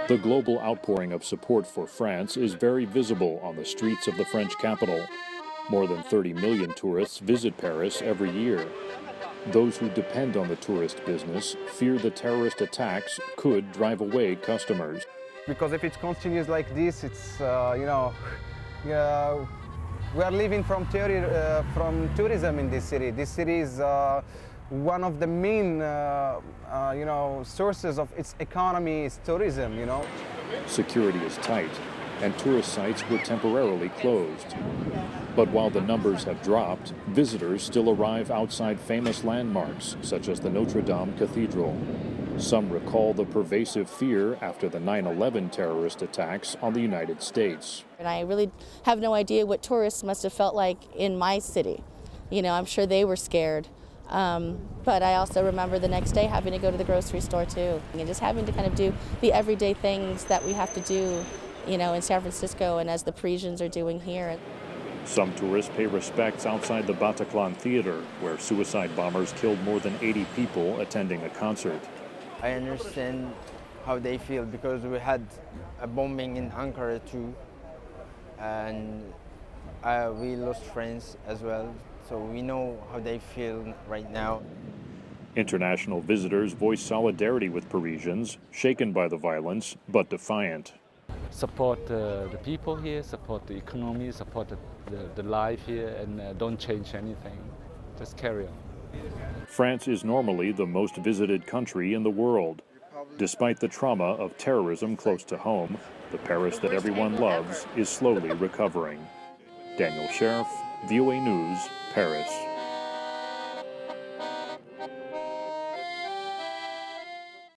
The global outpouring of support for France is very visible on the streets of the French capital. More than 30 million tourists visit Paris every year. Those who depend on the tourist business fear the terrorist attacks could drive away customers. Because if it continues like this, it's, we are living from tourism in this city. This city is one of the main, sources of its economy is tourism, Security is tight, and tourist sites were temporarily closed. But while the numbers have dropped, visitors still arrive outside famous landmarks, such as the Notre Dame Cathedral. Some recall the pervasive fear after the 9/11 terrorist attacks on the United States. And I really have no idea what tourists must have felt like in my city. I'm sure they were scared. But I also remember the next day having to go to the grocery store too, and just having to kind of do the everyday things that we have to do, in San Francisco and as the Parisians are doing here. Some tourists pay respects outside the Bataclan Theater, where suicide bombers killed more than 80 people attending a concert. I understand how they feel because we had a bombing in Ankara too, and we lost friends as well, so we know how they feel right now. International visitors voice solidarity with Parisians, shaken by the violence but defiant. Support the people here, support the economy, support the life here, and don't change anything. Just carry on. France is normally the most visited country in the world. Despite the trauma of terrorism close to home, the Paris that everyone loves is slowly recovering. Daniel Schearf, VOA News, Paris.